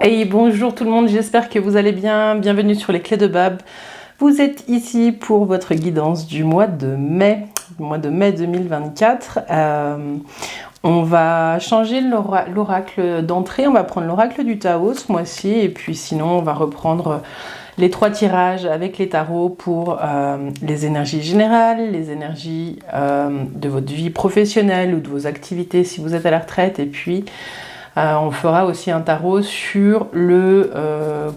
Hey, bonjour tout le monde, j'espère que vous allez bien. Bienvenue sur les clés de Bab. Vous êtes ici pour votre guidance du mois de mai, 2024. On va changer l'oracle d'entrée, on va prendre l'oracle du Tao ce mois-ci et puis sinon on va reprendre les 3 tirages avec les tarots pour les énergies générales, les énergies de votre vie professionnelle ou de vos activités si vous êtes à la retraite, et puis on fera aussi un tarot sur le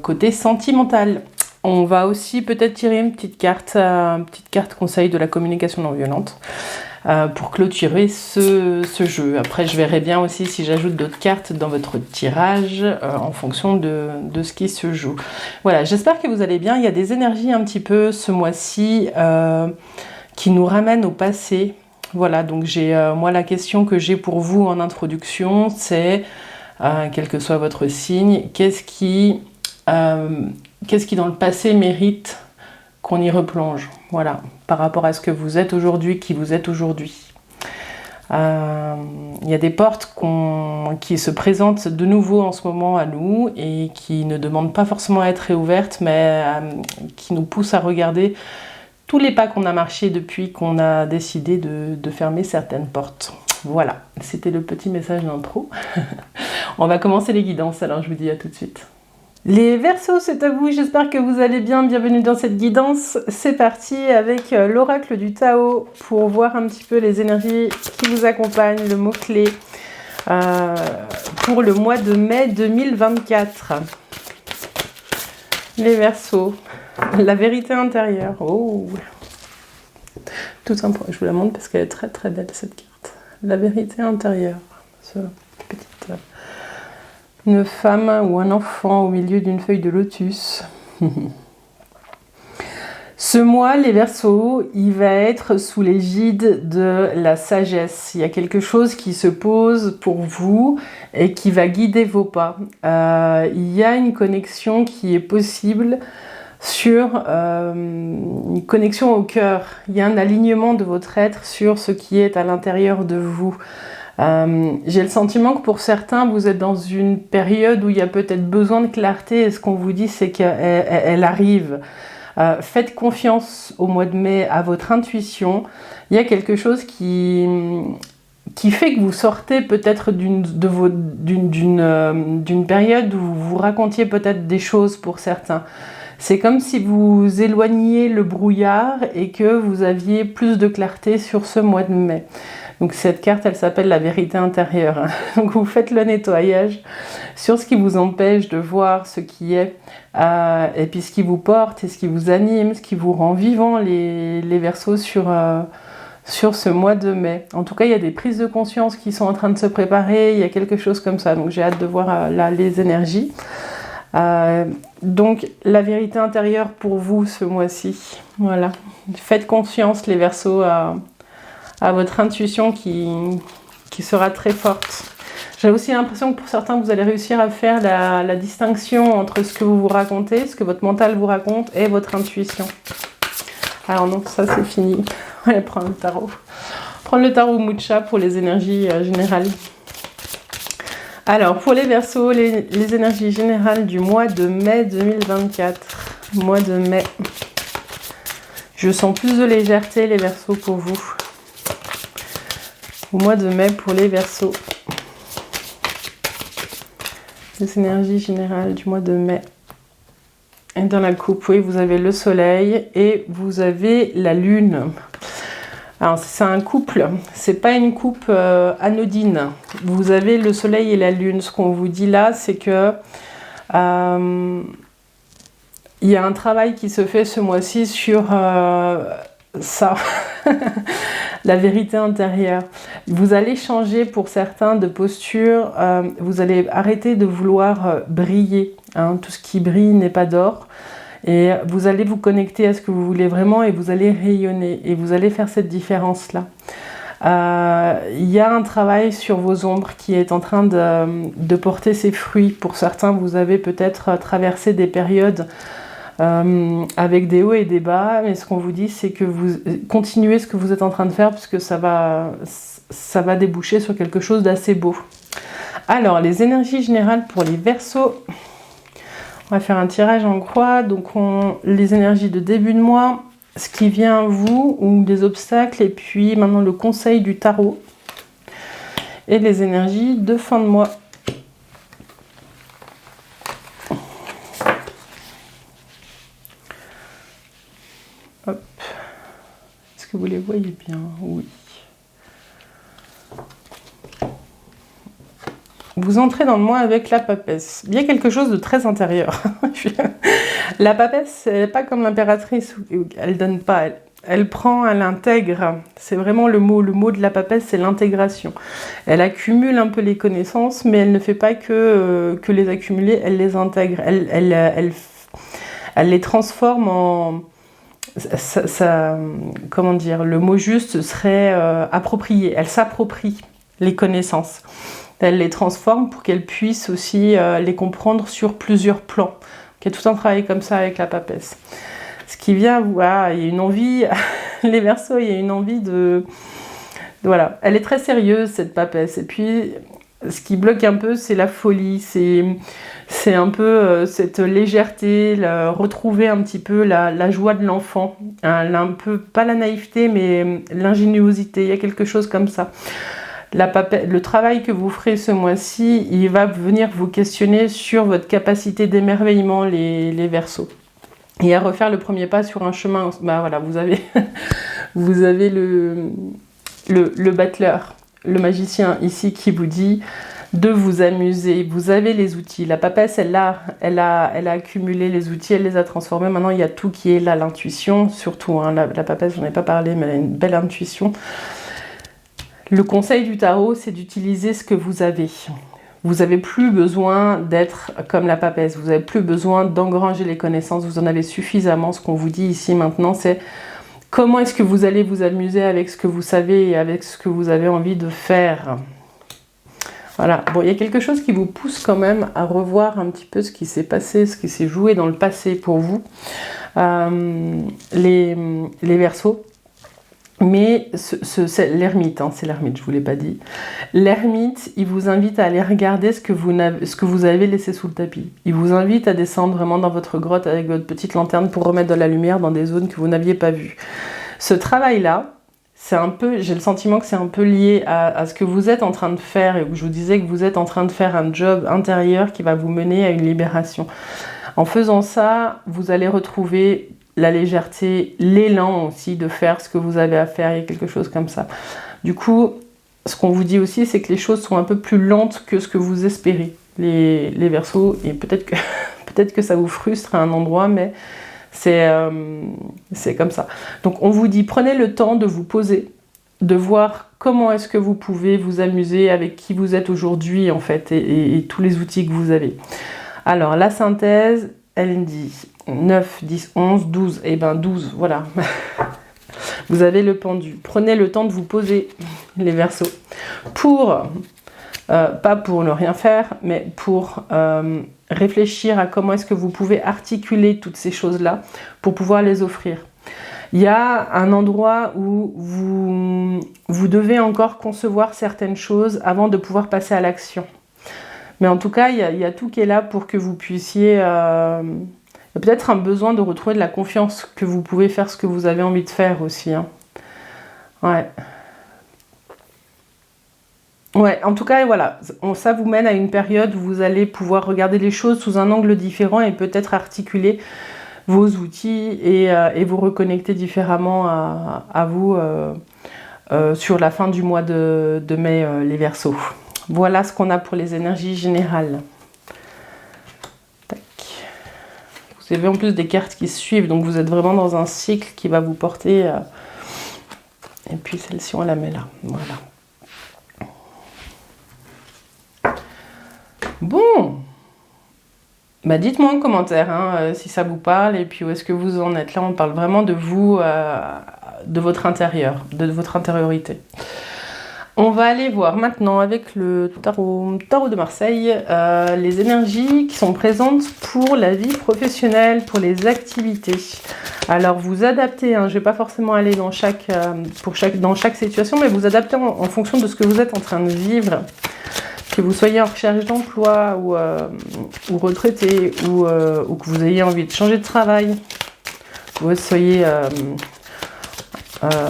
côté sentimental. On va aussi peut-être tirer une petite carte conseil de la communication non violente pour clôturer ce jeu. Après, je verrai bien aussi si j'ajoute d'autres cartes dans votre tirage en fonction de ce qui se joue. Voilà, j'espère que vous allez bien. Il y a des énergies un petit peu ce mois-ci qui nous ramènent au passé. Voilà, donc moi la question que j'ai pour vous en introduction, c'est quel que soit votre signe, qu'est-ce qui dans le passé mérite qu'on y replonge, voilà, par rapport à ce que vous êtes aujourd'hui, qui vous êtes aujourd'hui. Il y a des portes qui se présentent de nouveau en ce moment à nous et qui ne demandent pas forcément à être réouvertes, mais qui nous poussent à regarder tous les pas qu'on a marchés depuis qu'on a décidé de fermer certaines portes. Voilà, c'était le petit message d'intro. On va commencer les guidances, alors je vous dis à tout de suite. Les Verseaux, c'est à vous, j'espère que vous allez bien, bienvenue dans cette guidance. C'est parti avec l'oracle du Tao pour voir un petit peu les énergies qui vous accompagnent, le mot-clé pour le mois de mai 2024. Les Verseaux, la vérité intérieure. Oh, tout simple, je vous la montre parce qu'elle est très très belle cette carte. La vérité intérieure, une femme ou un enfant au milieu d'une feuille de lotus. Ce mois, les Verseaux, il va être sous l'égide de la sagesse. Il y a quelque chose qui se pose pour vous et qui va guider vos pas. Il y a une connexion qui est possible sur une connexion au cœur. Il y a un alignement de votre être sur ce qui est à l'intérieur de vous. J'ai le sentiment que pour certains, vous êtes dans une période où il y a peut-être besoin de clarté, et ce qu'on vous dit, c'est qu'elle arrive. Faites confiance au mois de mai à votre intuition. Il y a quelque chose qui fait que vous sortez peut-être d'une période où vous racontiez peut-être des choses pour certains. C'est comme si vous éloigniez le brouillard et que vous aviez plus de clarté sur ce mois de mai. Donc cette carte, elle s'appelle la vérité intérieure. Donc vous faites le nettoyage sur ce qui vous empêche de voir ce qui est, et puis ce qui vous porte et ce qui vous anime, ce qui vous rend vivant, les Verseaux sur ce mois de mai. En tout cas, il y a des prises de conscience qui sont en train de se préparer, il y a quelque chose comme ça. Donc j'ai hâte de voir là les énergies. Donc la vérité intérieure pour vous ce mois-ci. Voilà. Faites confiance les Verseaux à votre intuition qui sera très forte. J'ai aussi l'impression que pour certains, vous allez réussir à faire la distinction entre ce que vous vous racontez, ce que votre mental vous raconte, et votre intuition. Alors donc ça c'est fini. On va prendre le tarot. Prendre le tarot Mucha pour les énergies générales. Alors pour les Verseaux, les énergies générales du mois de mai 2024. Mois de mai. Je sens plus de légèreté les Verseaux pour vous. Au mois de mai pour les Verseaux. Les énergies générales du mois de mai. Et dans la coupe, oui, vous avez le soleil et vous avez la lune. Alors c'est un couple, c'est pas une coupe anodine. Vous avez le soleil et la lune. Ce qu'on vous dit là, c'est que il y a un travail qui se fait ce mois-ci sur ça. La vérité intérieure. Vous allez changer pour certains de posture, vous allez arrêter de vouloir briller. Tout ce qui brille n'est pas d'or. Et vous allez vous connecter à ce que vous voulez vraiment et vous allez rayonner. Et vous allez faire cette différence-là. Il y a un travail sur vos ombres qui est en train de porter ses fruits. Pour certains, vous avez peut-être traversé des périodes avec des hauts et des bas, mais ce qu'on vous dit, c'est que vous continuez ce que vous êtes en train de faire, puisque ça va déboucher sur quelque chose d'assez beau. Alors, les énergies générales pour les Verseaux. On va faire un tirage en croix. Donc, les énergies de début de mois, ce qui vient à vous, ou des obstacles, et puis maintenant le conseil du tarot. Et les énergies de fin de mois. Hop. Est-ce que vous les voyez bien? Oui. Vous entrez dans le mois avec la papesse. Il y a quelque chose de très intérieur. La papesse, elle n'est pas comme l'impératrice. Elle donne pas. Elle prend, elle intègre. C'est vraiment le mot. Le mot de la papesse, c'est l'intégration. Elle accumule un peu les connaissances, mais elle ne fait pas que les accumuler. Elle les intègre. Elle les transforme en... comment dire, le mot juste serait approprié. Elle s'approprie les connaissances. Elle les transforme pour qu'elle puisse aussi les comprendre sur plusieurs plans. Il y a tout un travail comme ça avec la papesse. Ce qui vient, voilà, il y a une envie, les Verseaux, il y a une envie de... Voilà, elle est très sérieuse cette papesse. Et puis, ce qui bloque un peu, c'est la folie, c'est un peu cette légèreté, retrouver un petit peu la joie de l'enfant. Hein, un peu, pas la naïveté, mais l'ingéniosité, il y a quelque chose comme ça. Le travail que vous ferez ce mois-ci, il va venir vous questionner sur votre capacité d'émerveillement, les Verseaux. Et à refaire le premier pas sur un chemin, bah voilà, vous avez le battleur, le magicien ici qui vous dit de vous amuser. Vous avez les outils. La papesse, elle a accumulé les outils, elle les a transformés. Maintenant, il y a tout qui est là, l'intuition, surtout. Hein, la papesse, j'en ai pas parlé, mais elle a une belle intuition. Le conseil du tarot, c'est d'utiliser ce que vous avez. Vous n'avez plus besoin d'être comme la papesse, vous n'avez plus besoin d'engranger les connaissances, vous en avez suffisamment. Ce qu'on vous dit ici maintenant, c'est comment est-ce que vous allez vous amuser avec ce que vous savez et avec ce que vous avez envie de faire. Voilà, bon, il y a quelque chose qui vous pousse quand même à revoir un petit peu ce qui s'est passé, ce qui s'est joué dans le passé pour vous, les Verseaux. Mais c'est l'ermite, hein, c'est l'ermite, je ne vous l'ai pas dit. L'ermite, il vous invite à aller regarder ce que vous avez laissé sous le tapis. Il vous invite à descendre vraiment dans votre grotte avec votre petite lanterne pour remettre de la lumière dans des zones que vous n'aviez pas vues. Ce travail-là, c'est un peu, j'ai le sentiment que c'est un peu lié à ce que vous êtes en train de faire, et où je vous disais que vous êtes en train de faire un job intérieur qui va vous mener à une libération. En faisant ça, vous allez retrouver la légèreté, l'élan aussi de faire ce que vous avez à faire, il y a quelque chose comme ça. Du coup, ce qu'on vous dit aussi, c'est que les choses sont un peu plus lentes que ce que vous espérez, les Verseaux, et peut-être que ça vous frustre à un endroit, mais c'est comme ça. Donc on vous dit, prenez le temps de vous poser, de voir comment est-ce que vous pouvez vous amuser avec qui vous êtes aujourd'hui, en fait, et tous les outils que vous avez. Alors, la synthèse, elle dit 9, 10, 11, 12. Eh bien, 12, voilà. Vous avez le pendu. Prenez le temps de vous poser, les Verseaux. Pas pour ne rien faire, mais pour réfléchir à comment est-ce que vous pouvez articuler toutes ces choses-là pour pouvoir les offrir. Il y a un endroit où vous devez encore concevoir certaines choses avant de pouvoir passer à l'action. Mais en tout cas, il y a tout qui est là pour que vous puissiez... il y a peut-être un besoin de retrouver de la confiance que vous pouvez faire ce que vous avez envie de faire aussi. Hein. Ouais. Ouais, en tout cas, voilà. Ça vous mène à une période où vous allez pouvoir regarder les choses sous un angle différent et peut-être articuler vos outils et vous reconnecter différemment à vous sur la fin du mois de mai, les Verseaux. Voilà ce qu'on a pour les énergies générales. Tac. Vous avez en plus des cartes qui se suivent, donc vous êtes vraiment dans un cycle qui va vous porter. Et puis celle-ci, on la met là. Voilà. Bon. Bah dites-moi en commentaire hein, si ça vous parle et puis où est-ce que vous en êtes. Là, on parle vraiment de vous, de votre intérieur, de votre intériorité. On va aller voir maintenant avec le tarot de Marseille les énergies qui sont présentes pour la vie professionnelle, pour les activités. Alors vous adaptez, hein, je ne vais pas forcément aller dans chaque situation, mais vous adaptez en fonction de ce que vous êtes en train de vivre. que vous soyez en recherche d'emploi ou retraité ou que vous ayez envie de changer de travail, que vous soyez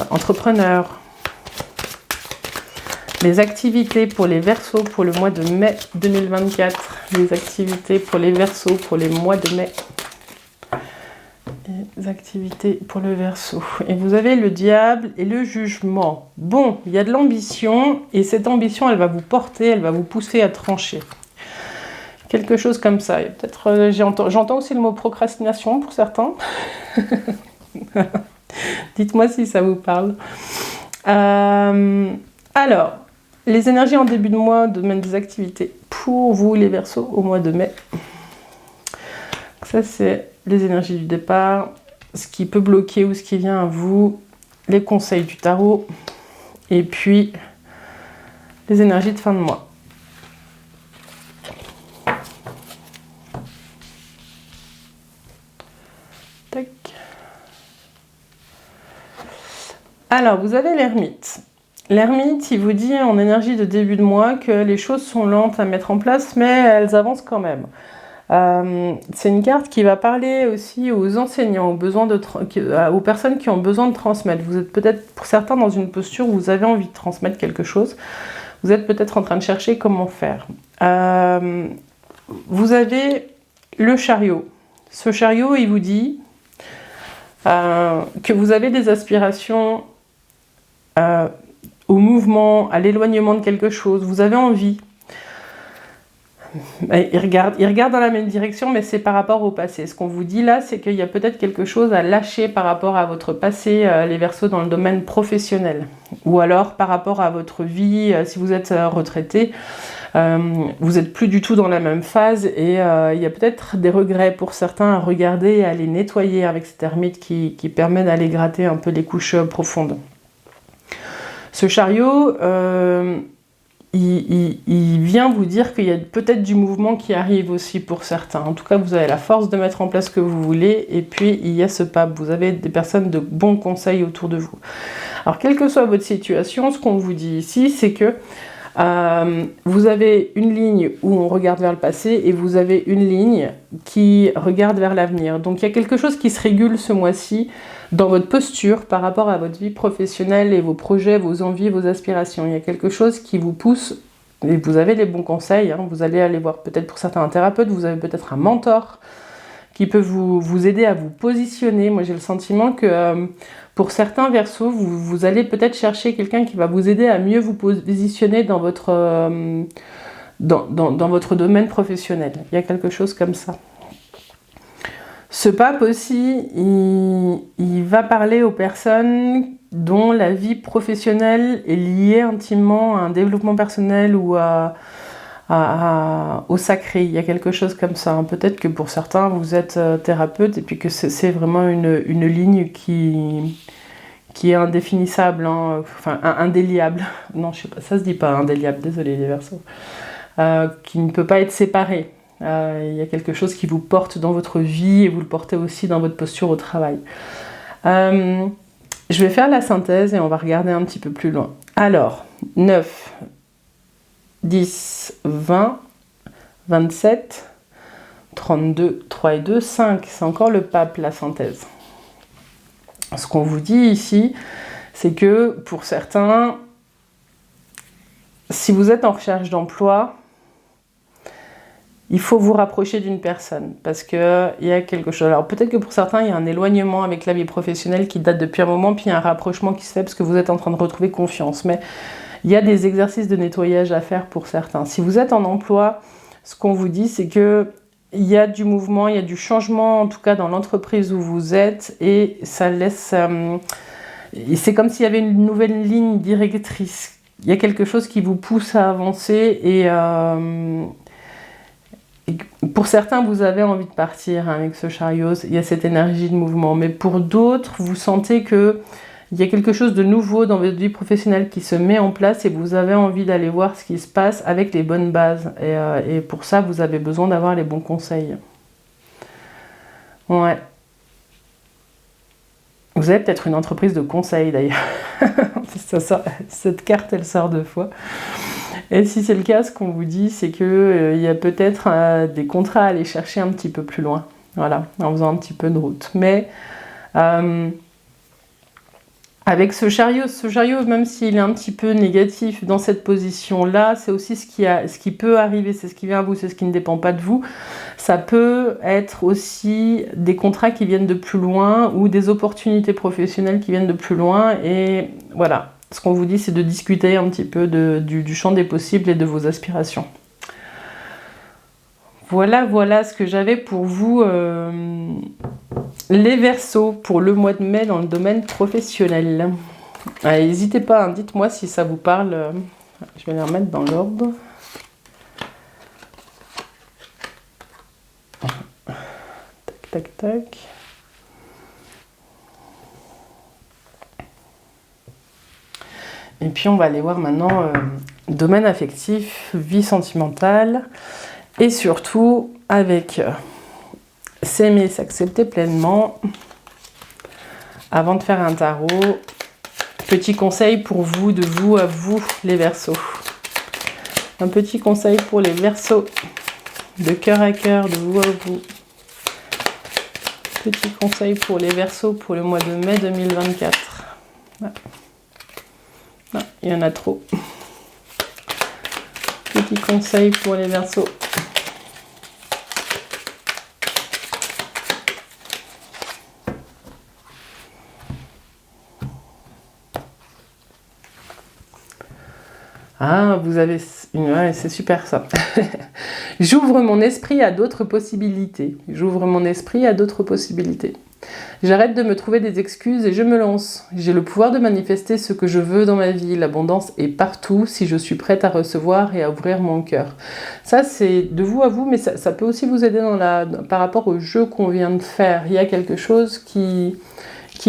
entrepreneur. Les activités pour les Verseaux pour le mois de mai 2024. Les activités pour les Verseaux pour les mois de mai. Les activités pour le Verseau. Et vous avez le diable et le jugement. Bon, il y a de l'ambition et cette ambition, elle va vous porter, elle va vous pousser à trancher. Quelque chose comme ça. Peut-être, j'entends aussi le mot procrastination pour certains. Dites-moi si ça vous parle. Alors, les énergies en début de mois, domaine des activités pour vous les Verseaux au mois de mai. Ça, c'est les énergies du départ, ce qui peut bloquer ou ce qui vient à vous, les conseils du tarot, et puis les énergies de fin de mois. Tac. Alors, vous avez l'ermite. L'ermite, il vous dit en énergie de début de mois que les choses sont lentes à mettre en place, mais elles avancent quand même. C'est une carte qui va parler aussi aux enseignants, aux personnes qui ont besoin de transmettre. Vous êtes peut-être, pour certains, dans une posture où vous avez envie de transmettre quelque chose. Vous êtes peut-être en train de chercher comment faire. Vous avez le chariot. Ce chariot, il vous dit que vous avez des aspirations au mouvement, à l'éloignement de quelque chose. Vous avez envie. Il regarde dans la même direction, mais c'est par rapport au passé. Ce qu'on vous dit là, c'est qu'il y a peut-être quelque chose à lâcher par rapport à votre passé, les Verseaux, dans le domaine professionnel. Ou alors par rapport à votre vie, si vous êtes retraité, vous n'êtes plus du tout dans la même phase et il y a peut-être des regrets pour certains à regarder et à les nettoyer avec cette ermite qui permet d'aller gratter un peu les couches profondes. Ce chariot, il vient vous dire qu'il y a peut-être du mouvement qui arrive aussi pour certains. En tout cas, vous avez la force de mettre en place ce que vous voulez. Et puis, il y a ce pape. Vous avez des personnes de bons conseils autour de vous. Alors, quelle que soit votre situation, ce qu'on vous dit ici, c'est que vous avez une ligne où on regarde vers le passé et vous avez une ligne qui regarde vers l'avenir. Donc, il y a quelque chose qui se régule ce mois-ci dans votre posture par rapport à votre vie professionnelle et vos projets, vos envies, vos aspirations. Il y a quelque chose qui vous pousse, et vous avez les bons conseils, vous allez aller voir peut-être pour certains un thérapeute, vous avez peut-être un mentor qui peut vous aider à vous positionner. Moi j'ai le sentiment que pour certains Verseaux, vous allez peut-être chercher quelqu'un qui va vous aider à mieux vous positionner dans votre domaine professionnel. Il y a quelque chose comme ça. Ce pape aussi, il va parler aux personnes dont la vie professionnelle est liée intimement à un développement personnel ou au sacré. Il y a quelque chose comme ça. Peut-être que pour certains, vous êtes thérapeute et puis que c'est vraiment une ligne qui est indéfinissable, enfin indéliable. Non, je sais pas, ça se dit pas indéliable, désolé les Verseaux. Qui ne peut pas être séparée. Il y a quelque chose qui vous porte dans votre vie et vous le portez aussi dans votre posture au travail. Je vais faire la synthèse et on va regarder un petit peu plus loin. Alors, 9, 10, 20, 27, 32, 3 et 2, 5. C'est encore le pape, la synthèse. Ce qu'on vous dit ici, c'est que pour certains, si vous êtes en recherche d'emploi, il faut vous rapprocher d'une personne parce qu'il y a quelque chose. Alors peut-être que pour certains, il y a un éloignement avec la vie professionnelle qui date depuis un moment, puis il y a un rapprochement qui se fait parce que vous êtes en train de retrouver confiance. Mais il y a des exercices de nettoyage à faire pour certains. Si vous êtes en emploi, ce qu'on vous dit, c'est que il y a du mouvement, il y a du changement, en tout cas dans l'entreprise où vous êtes, et ça laisse... c'est comme s'il y avait une nouvelle ligne directrice. Il y a quelque chose qui vous pousse à avancer et pour certains, vous avez envie de partir avec ce chariot, il y a cette énergie de mouvement. Mais pour d'autres, vous sentez qu'il y a quelque chose de nouveau dans votre vie professionnelle qui se met en place et vous avez envie d'aller voir ce qui se passe avec les bonnes bases. Et pour ça, vous avez besoin d'avoir les bons conseils. Ouais. Vous avez peut-être une entreprise de conseil d'ailleurs. Cette carte, elle sort 2 fois. Et si c'est le cas, ce qu'on vous dit, c'est que il y a peut-être des contrats à aller chercher un petit peu plus loin. Voilà, en faisant un petit peu de route. Mais avec ce chariot, même s'il est un petit peu négatif dans cette position-là, c'est aussi ce qui peut arriver, c'est ce qui vient à vous, c'est ce qui ne dépend pas de vous. Ça peut être aussi des contrats qui viennent de plus loin ou des opportunités professionnelles qui viennent de plus loin. Et voilà, ce qu'on vous dit, c'est de discuter un petit peu du champ des possibles et de vos aspirations. Voilà ce que j'avais pour vous, les Verseaux, pour le mois de mai dans le domaine professionnel. Allez, n'hésitez pas, hein, dites-moi si ça vous parle. Je vais les remettre dans l'ordre. Tac, tac. Et puis on va aller voir maintenant domaine affectif, vie sentimentale. Et surtout, avec s'aimer, s'accepter pleinement. Avant de faire un tarot, petit conseil pour vous, de vous à vous, les Verseaux. Un petit conseil pour les Verseaux, de cœur à cœur, de vous à vous. Petit conseil pour les Verseaux pour le mois de mai 2024. Ah. Non, il y en a trop. Petit conseil pour les Verseaux. Ah, vous avez... Ouais, c'est super ça. J'ouvre mon esprit à d'autres possibilités. J'ouvre mon esprit à d'autres possibilités. J'arrête de me trouver des excuses et je me lance. J'ai le pouvoir de manifester ce que je veux dans ma vie. L'abondance est partout si je suis prête à recevoir et à ouvrir mon cœur. Ça, c'est de vous à vous, mais ça peut aussi vous aider par rapport au jeu qu'on vient de faire. Il y a quelque chose qui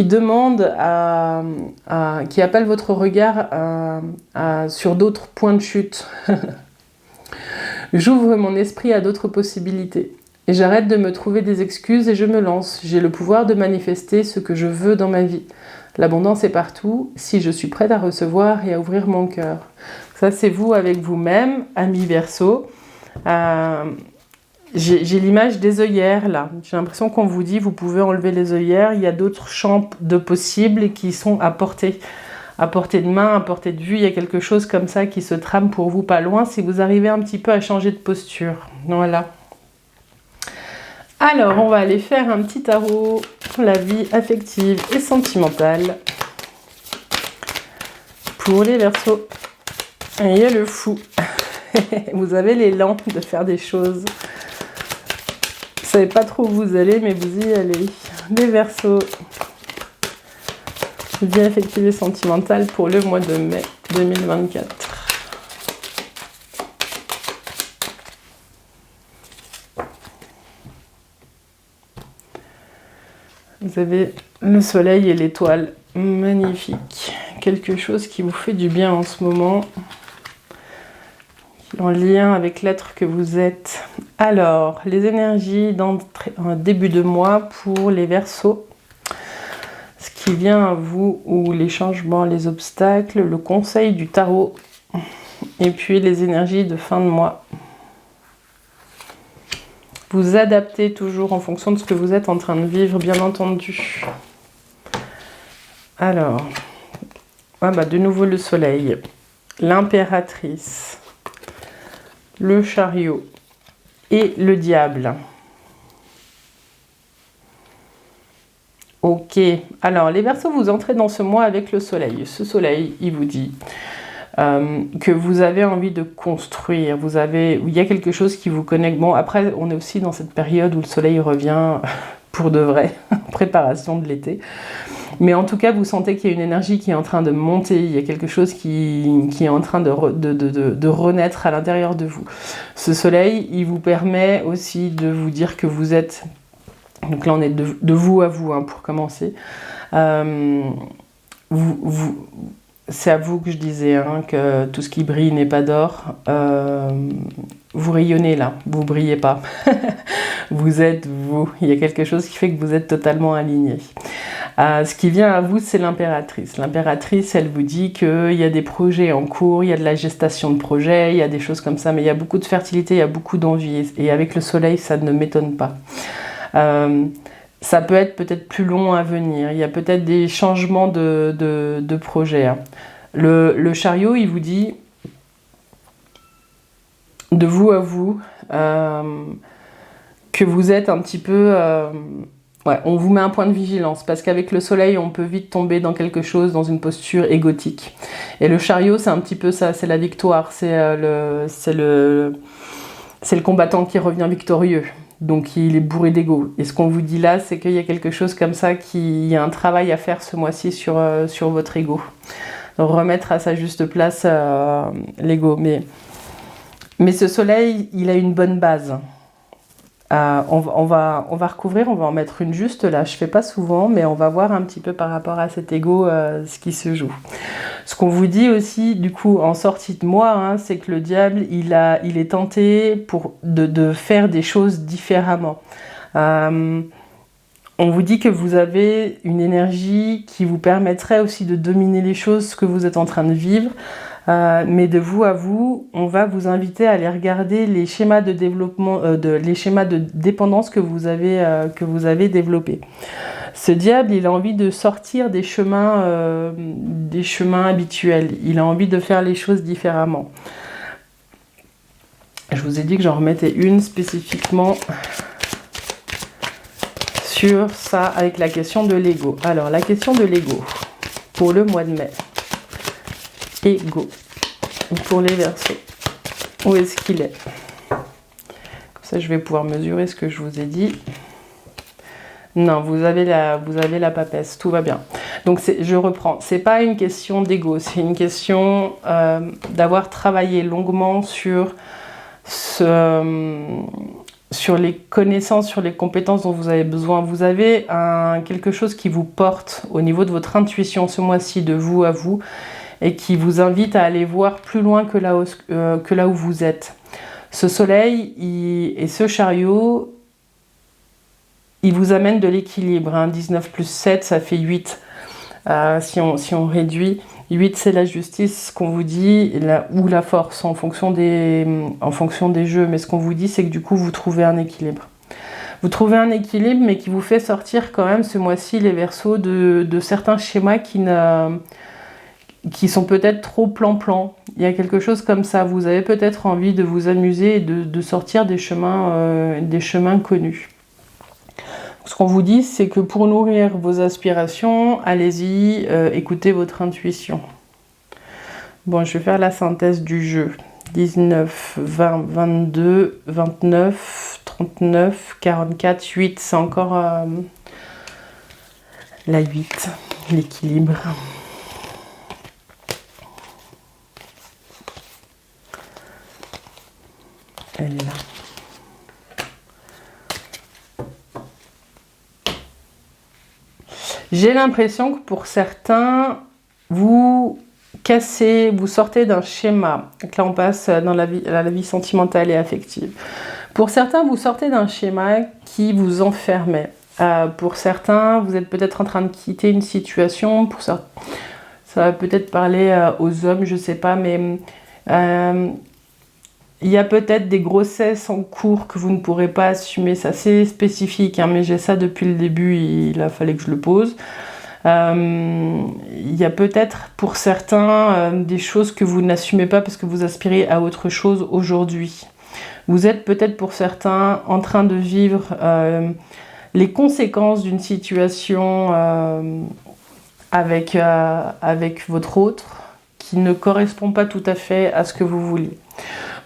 demande qui appelle votre regard sur d'autres points de chute. J'ouvre mon esprit à d'autres possibilités. Et j'arrête de me trouver des excuses et je me lance. J'ai le pouvoir de manifester ce que je veux dans ma vie. L'abondance est partout si je suis prête à recevoir et à ouvrir mon cœur. Ça, c'est vous avec vous-même, amis Verseaux. J'ai l'image des œillères là. J'ai l'impression qu'on vous dit vous pouvez enlever les œillères. Il y a d'autres champs de possibles qui sont à portée de main, à portée de vue. Il y a quelque chose comme ça qui se trame pour vous pas loin si vous arrivez un petit peu à changer de posture. Voilà. Alors, on va aller faire un petit tarot pour la vie affective et sentimentale pour les Verseaux. Et il y a le Fou. Vous avez l'élan de faire des choses. Vous savez pas trop où vous allez, mais vous y allez. Les Verseaux. Vie affective et sentimentale pour le mois de mai 2024. Vous avez le soleil et l'étoile. Magnifique. Quelque chose qui vous fait du bien en ce moment. En lien avec l'être que vous êtes. Alors, les énergies en début de mois pour les Verseaux. Ce qui vient à vous, ou les changements, les obstacles, le conseil du tarot. Et puis les énergies de fin de mois. Vous adaptez toujours en fonction de ce que vous êtes en train de vivre, bien entendu. Alors, de nouveau le soleil, l'impératrice, le chariot et le diable. Ok, alors les Verseaux, vous entrez dans ce mois avec le soleil. Ce soleil, il vous dit que vous avez envie de construire, il y a quelque chose qui vous connecte. Bon, après, on est aussi dans cette période où le soleil revient pour de vrai, préparation de l'été. Mais en tout cas, vous sentez qu'il y a une énergie qui est en train de monter, il y a quelque chose qui est en train de renaître à l'intérieur de vous. Ce soleil, il vous permet aussi de vous dire que vous êtes... Donc là, on est de vous à vous, hein, pour commencer. C'est à vous que je disais, hein, que tout ce qui brille n'est pas d'or. Vous rayonnez là, vous brillez pas. Vous êtes vous. Il y a quelque chose qui fait que vous êtes totalement aligné. Ce qui vient à vous, c'est l'impératrice. L'impératrice, elle vous dit qu'il y a des projets en cours, il y a de la gestation de projets, il y a des choses comme ça, mais il y a beaucoup de fertilité, il y a beaucoup d'envie. Et avec le soleil, ça ne m'étonne pas. Ça peut être peut-être plus long à venir. Il y a peut-être des changements de projets. Hein. Le chariot, il vous dit, de vous à vous, que vous êtes un petit peu... ouais, on vous met un point de vigilance, parce qu'avec le soleil, on peut vite tomber dans quelque chose, dans une posture égotique. Et le chariot, c'est un petit peu ça, c'est la victoire, c'est le combattant qui revient victorieux. Donc il est bourré d'ego. Et ce qu'on vous dit là, c'est qu'il y a quelque chose comme ça, il y a un travail à faire ce mois-ci sur votre ego. Donc remettre à sa juste place l'ego. Mais ce soleil, il a une bonne base. On va recouvrir, on va en mettre une juste là. Je fais pas souvent, mais on va voir un petit peu par rapport à cet ego ce qui se joue. Ce qu'on vous dit aussi, du coup, en sortie de mois, hein, c'est que le diable, il est tenté de faire des choses différemment. On vous dit que vous avez une énergie qui vous permettrait aussi de dominer les choses que vous êtes en train de vivre. Mais de vous à vous, on va vous inviter à aller regarder les schémas de développement, les schémas de dépendance que vous avez développés. Ce diable, il a envie de sortir des chemins habituels. Il a envie de faire les choses différemment. Je vous ai dit que j'en remettais une spécifiquement sur ça avec la question de l'ego. Alors, la question de l'ego pour le mois de mai. Ego pour les Verseaux. Où est-ce qu'il est? Comme ça, je vais pouvoir mesurer ce que je vous ai dit. Non, vous avez la papesse, tout va bien. Donc, je reprends. C'est pas une question d'ego, c'est une question d'avoir travaillé longuement sur les connaissances, sur les compétences dont vous avez besoin. Vous avez quelque chose qui vous porte au niveau de votre intuition ce mois-ci, de vous à vous, et qui vous invite à aller voir plus loin que là où vous êtes. Ce soleil et ce chariot, il vous amène de l'équilibre. Hein. 19 plus 7, ça fait 8. Si on réduit, 8 c'est la justice, ce qu'on vous dit, ou la force, en fonction des jeux. Mais ce qu'on vous dit, c'est que du coup, vous trouvez un équilibre. Vous trouvez un équilibre, mais qui vous fait sortir quand même ce mois-ci, les Verseaux, de certains schémas qui sont peut-être trop plan-plan. Il y a quelque chose comme ça. Vous avez peut-être envie de vous amuser et de sortir des chemins connus. Ce qu'on vous dit, c'est que pour nourrir vos aspirations, allez-y, écoutez votre intuition. Bon, je vais faire la synthèse du jeu. 19, 20, 22, 29, 39, 44, 8. C'est encore la 8, l'équilibre. Elle est là. J'ai l'impression que pour certains, vous sortez d'un schéma. Donc là, on passe dans la vie sentimentale et affective. Pour certains, vous sortez d'un schéma qui vous enfermait. Pour certains, vous êtes peut-être en train de quitter une situation. Pour certains, ça va peut-être parler aux hommes, je ne sais pas, mais il y a peut-être des grossesses en cours que vous ne pourrez pas assumer. C'est assez spécifique, hein, mais j'ai ça depuis le début, il a fallu que je le pose. Il y a peut-être pour certains des choses que vous n'assumez pas parce que vous aspirez à autre chose aujourd'hui. Vous êtes peut-être pour certains en train de vivre les conséquences d'une situation avec votre autre qui ne correspond pas tout à fait à ce que vous voulez.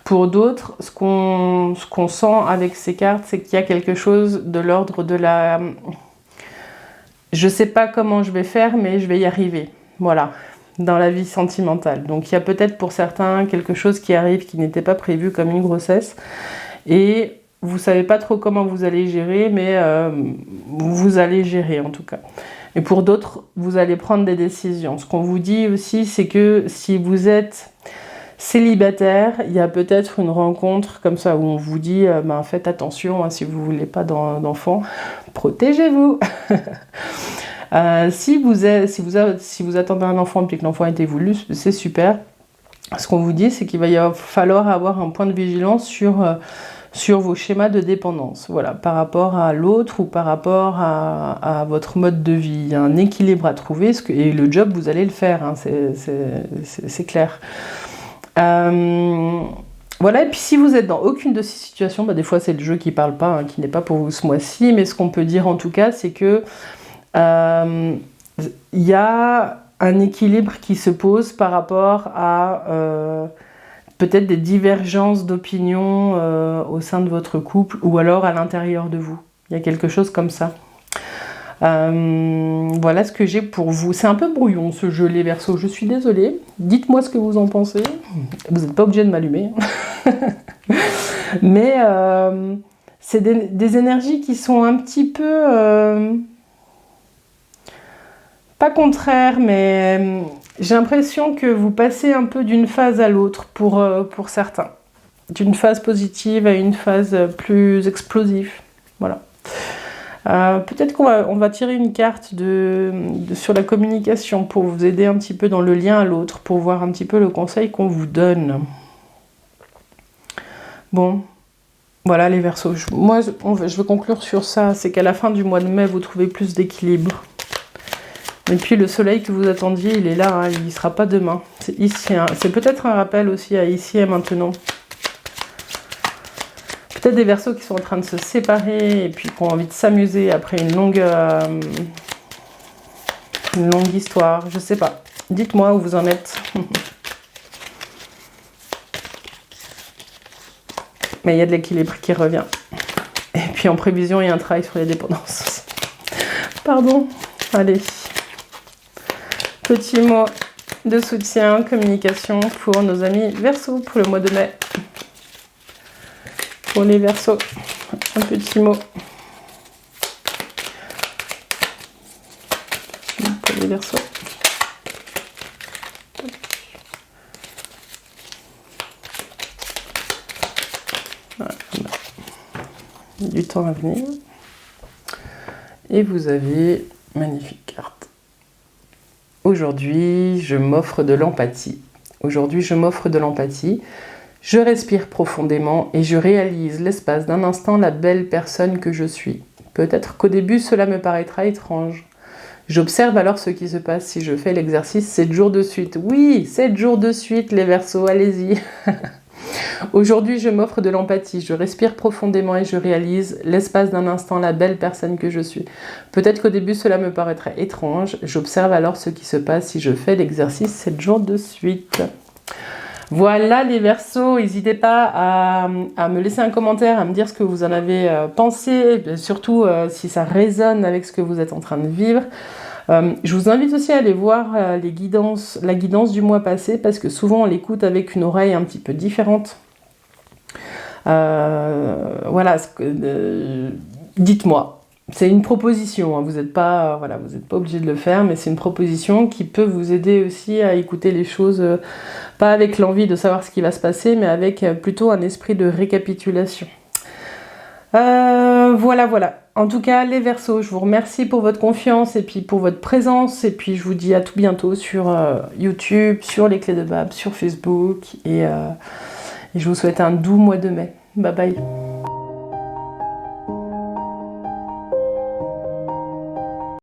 Pour d'autres, ce qu'on sent avec ces cartes, c'est qu'il y a quelque chose de l'ordre de la... Je sais pas comment je vais faire, mais je vais y arriver. Voilà, dans la vie sentimentale. Donc il y a peut-être pour certains quelque chose qui arrive qui n'était pas prévu comme une grossesse. Et vous savez pas trop comment vous allez gérer, mais vous allez gérer en tout cas. Et pour d'autres, vous allez prendre des décisions. Ce qu'on vous dit aussi, c'est que si vous êtes célibataire, il y a peut-être une rencontre comme ça où on vous dit faites attention, hein, si vous ne voulez pas d'enfants, protégez-vous. Si vous attendez un enfant et que l'enfant a été voulu, c'est super. Ce qu'on vous dit, c'est qu'il va falloir avoir un point de vigilance sur vos schémas de dépendance, voilà, par rapport à l'autre ou par rapport à votre mode de vie. Il y a un équilibre à trouver, et le job, vous allez le faire, hein, c'est clair. Voilà, et puis si vous êtes dans aucune de ces situations, des fois c'est le jeu qui parle pas, hein, qui n'est pas pour vous ce mois-ci, mais ce qu'on peut dire en tout cas, c'est que il y a un équilibre qui se pose par rapport à peut-être des divergences d'opinion au sein de votre couple ou alors à l'intérieur de vous. Il y a quelque chose comme ça. Voilà ce que j'ai pour vous. C'est un peu brouillon ce jeu, les Verseaux, je suis désolée. Dites-moi ce que vous en pensez. Vous n'êtes pas obligé de m'allumer. Mais c'est des énergies qui sont un petit peu... pas contraires, mais j'ai l'impression que vous passez un peu d'une phase à l'autre pour certains. D'une phase positive à une phase plus explosive. Voilà. Peut-être qu'on va tirer une carte sur la communication pour vous aider un petit peu dans le lien à l'autre, pour voir un petit peu le conseil qu'on vous donne. Bon, voilà les Verseaux. Moi, je veux conclure sur ça, c'est qu'à la fin du mois de mai, vous trouvez plus d'équilibre. Et puis le soleil que vous attendiez, il est là, hein, il ne sera pas demain. C'est ici, hein. C'est peut-être un rappel aussi à ici et maintenant. Peut-être des Verseaux qui sont en train de se séparer et puis qui ont envie de s'amuser après une longue histoire. Je sais pas. Dites-moi où vous en êtes. Mais il y a de l'équilibre qui revient. Et puis en prévision, il y a un travail sur les dépendances. Pardon. Allez. Petit mot de soutien, communication pour nos amis Verseaux pour le mois de mai. Pour les Verseaux, un petit mot. Pour les Verseaux. Voilà. Du temps à venir. Et vous avez magnifique carte. Aujourd'hui, je m'offre de l'empathie. Aujourd'hui, je m'offre de l'empathie. Je respire profondément et je réalise l'espace d'un instant la belle personne que je suis. Peut-être qu'au début, cela me paraîtra étrange. J'observe alors ce qui se passe si je fais l'exercice 7 jours de suite. Oui, 7 jours de suite, les Verseaux, allez-y. Aujourd'hui, je m'offre de l'empathie, je respire profondément et je réalise l'espace d'un instant la belle personne que je suis. Peut-être qu'au début, cela me paraîtrait étrange. J'observe alors ce qui se passe si je fais l'exercice 7 jours de suite. Voilà les Verseaux, n'hésitez pas à me laisser un commentaire, à me dire ce que vous en avez pensé, surtout si ça résonne avec ce que vous êtes en train de vivre. Je vous invite aussi à aller voir la guidance du mois passé, parce que souvent on l'écoute avec une oreille un petit peu différente. Voilà, dites-moi. C'est une proposition, hein, vous n'êtes pas obligé de le faire, mais c'est une proposition qui peut vous aider aussi à écouter les choses, pas avec l'envie de savoir ce qui va se passer, mais avec plutôt un esprit de récapitulation. Voilà. En tout cas, les Verseaux, je vous remercie pour votre confiance et puis pour votre présence, et puis je vous dis à tout bientôt sur YouTube, sur les Clés de Bab, sur Facebook, et je vous souhaite un doux mois de mai. Bye bye.